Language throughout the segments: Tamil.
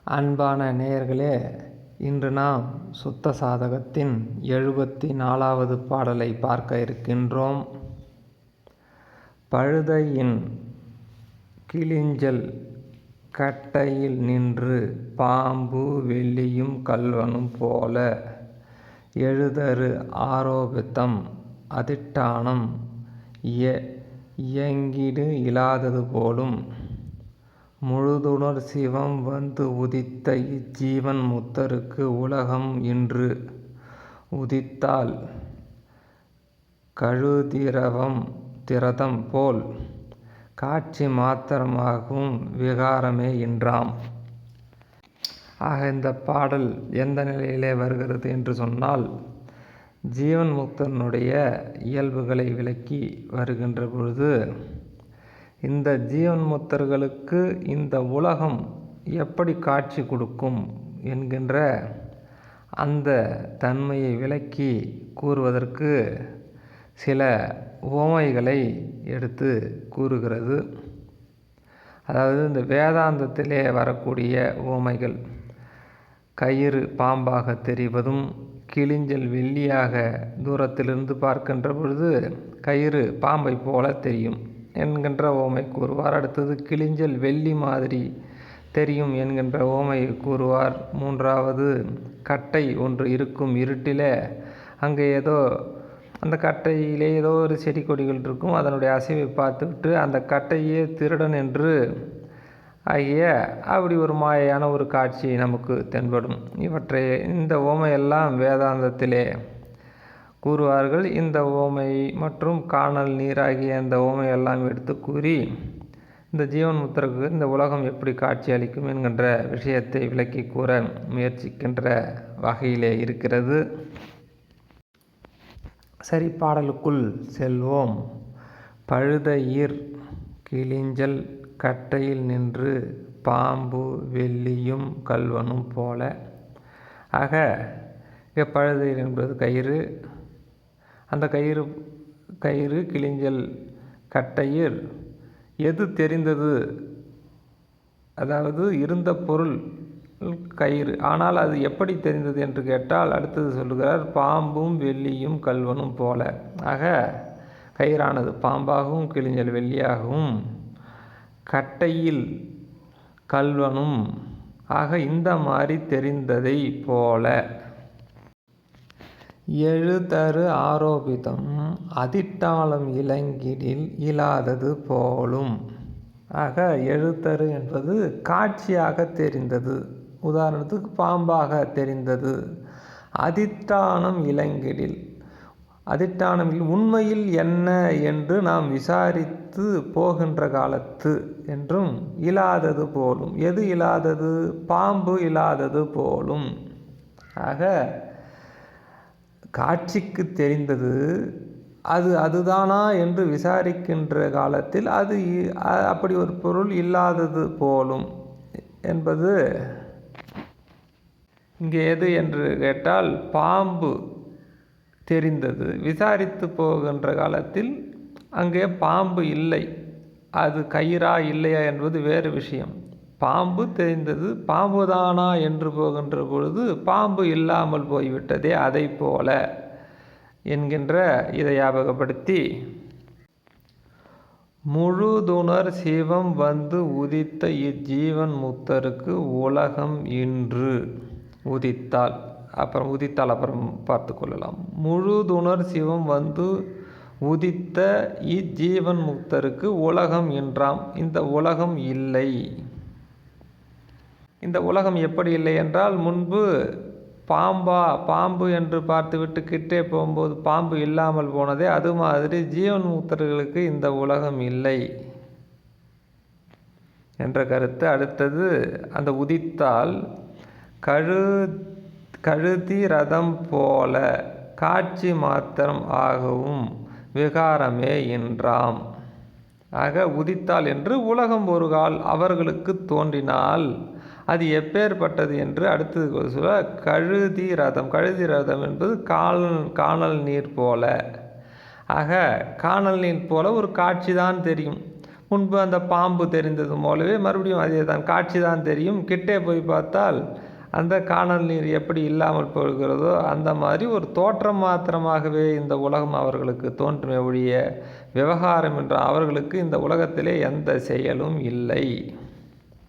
அன்பான நேயர்களே, இன்று நாம் சுத்த சாதகத்தின் 74வது பாடலை பார்க்க இருக்கின்றோம். பழுதையின் கிளிஞ்சல் கட்டையில் நின்று பாம்பு வெள்ளியும் கள்வனும் போல எழுதரு ஆரோபித்தம் அதிட்டானம் இயங்கிடு இலாதது போலும் முழுதுணர் சிவம் வந்து உதித்த இஜ்ஜீவன் முத்தருக்கு உலகம் இன்று உதித்தால் திரதம் போல் காட்சி மாத்திரமாகவும் விகாரமே இன்றாம். ஆக இந்த பாடல் எந்த நிலையிலே வருகிறது என்று சொன்னால், ஜீவன் முக்தனுடைய இயல்புகளை விளக்கி வருகின்ற பொழுது, இந்த ஜீவன் முக்தர்களுக்கு இந்த உலகம் எப்படி காட்சி கொடுக்கும் என்கின்ற அந்த தன்மையை விளக்கி கூறுவதற்கு சில உவமைகளை எடுத்து கூறுகிறது. அதாவது இந்த வேதாந்தத்திலே வரக்கூடிய உவமைகள், கயிறு பாம்பாக தெரிவதும் கிளிஞ்சல் வெள்ளியாக தூரத்திலிருந்து பார்க்கின்ற பொழுது கயிறு பாம்பை போல தெரியும் என்கின்ற உவமை கூறுவார். அடுத்தது கிளிஞ்சல் வெள்ளி மாதிரி தெரியும் என்கின்ற உவமையை கூறுவார். மூன்றாவது, கட்டை ஒன்று இருக்கும் இருட்டிலே, அங்கே ஏதோ அந்த கட்டையிலே ஏதோ ஒரு செடி கொடிகள் இருக்கும், அதனுடைய அசைவை பார்த்துவிட்டு அந்த கட்டையே திருடன் என்று ஆகிய அப்படி ஒரு மாயான ஒரு காட்சி நமக்கு தென்படும். இந்த உவமையெல்லாம் வேதாந்தத்திலே கூறுவார்கள். இந்த உவமை மற்றும் காணல் நீராகிய இந்த உவமையெல்லாம் எடுத்து கூறி இந்த ஜீவன் முத்தருக்கு இந்த உலகம் எப்படி காட்சி அளிக்கும் என்கின்ற விஷயத்தை விளக்கி கூற முயற்சிக்கின்ற வகையிலே இருக்கிறது. சரி, பாடலுக்குள் செல்வோம். பழுதையிர் கிளிஞ்சல் கட்டையில் நின்று பாம்பு வெள்ளியும் கள்வனும் போல. ஆக இங்கே பழுதையிர் என்பது கயிறு. அந்த கயிறு கிளிஞ்சல் கட்டையில் எது தெரிந்தது? அதாவது இருந்த பொருள் கயிறு, ஆனால் அது எப்படி தெரிந்தது என்று கேட்டால் அடுத்தது சொல்லுகிறார், பாம்பும் வெள்ளியும் கள்வனும் போல. ஆக கயிறானது பாம்பாகவும் கிளிஞ்சல் வெள்ளியாகவும் கட்டையில் கள்வனும் ஆக இந்த மாதிரி தெரிந்ததை போல. எழுதரு ஆரோபிதம் அதிட்டாளம் இலங்கிடில் இலாதது போலும். ஆக எழுதரு என்பது காட்சியாக தெரிந்தது, உதாரணத்துக்கு பாம்பாக தெரிந்தது. அதிட்டானம் இலங்கிடில், அதிட்டானம் உண்மையில் என்ன என்று நாம் விசாரித்து போகின்ற காலத்து என்றும் இலாதது போலும். எது இலாதது? பாம்பு இலாதது போலும். ஆக காட்சிக்கு தெரிந்தது அதுதானா என்று விசாரிக்கின்ற காலத்தில் அது அப்படி ஒரு பொருள் இல்லாதது போலும் என்பது இங்கே எது என்று கேட்டால், பாம்பு தெரிந்தது, விசாரித்து போகின்ற காலத்தில் அங்கே பாம்பு இல்லை. அது கயிறா இல்லையா என்பது வேறு விஷயம். பாம்பு தெரிந்தது, பாம்புதானா என்று போகின்ற பொழுது பாம்பு இல்லாமல் போய்விட்டதே, அதை போல என்கின்ற இதை ஞாபகப்படுத்தி, முழுதுணர் சிவம் வந்து உதித்த இஜ்ஜீவன் முத்தருக்கு உலகம் இன்று உதித்தால், அப்புறம் பார்த்து கொள்ளலாம். முழுதுணர் சிவம் வந்து உதித்த இஜ்ஜீவன் முக்தருக்கு உலகம் என்றாம். இந்த உலகம் இல்லை. இந்த உலகம் எப்படி இல்லை என்றால், முன்பு பாம்பு என்று பார்த்துவிட்டு கிட்டே போகும்போது பாம்பு இல்லாமல் போனதே, அது மாதிரி ஜீவன் முக்தர்களுக்கு இந்த உலகம் இல்லை என்ற கருத்து. அடுத்தது, அந்த உதித்தால் கழுதி ரதம் போல காட்சி மாத்திரம் ஆகவும் விகாரமே என்றாம். ஆக உதித்தால் என்று உலகம் ஒரு கால் அவர்களுக்கு தோன்றினால் அது எப்பேற்பட்டது என்று அடுத்தது சொல்ல, கழுதி ரதம் என்பது காணல் நீர் போல. ஆக காணல் நீர் போல ஒரு காட்சி தான் தெரியும். முன்பு அந்த பாம்பு தெரிந்தது போலவே மறுபடியும் அதே தான், காட்சி தான் தெரியும். கிட்டே போய் பார்த்தால் அந்த காணல் நீர் எப்படி இல்லாமல் போகிறதோ அந்த மாதிரி ஒரு தோற்றம் மாத்திரமாகவே இந்த உலகம் அவர்களுக்கு தோன்றுமே ஒழிய விவகாரம் என்ற அவர்களுக்கு இந்த உலகத்திலே எந்த செயலும் இல்லை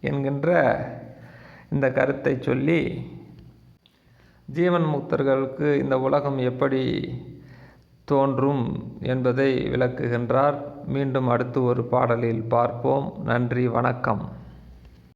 என்கின்ற இந்த கருத்தை சொல்லி ஜீவன் முக்தர்களுக்கு இந்த உலகம் எப்படி தோன்றும் என்பதை விளக்குகின்றார். மீண்டும் அடுத்து ஒரு பாடலில் பார்ப்போம். நன்றி, வணக்கம்.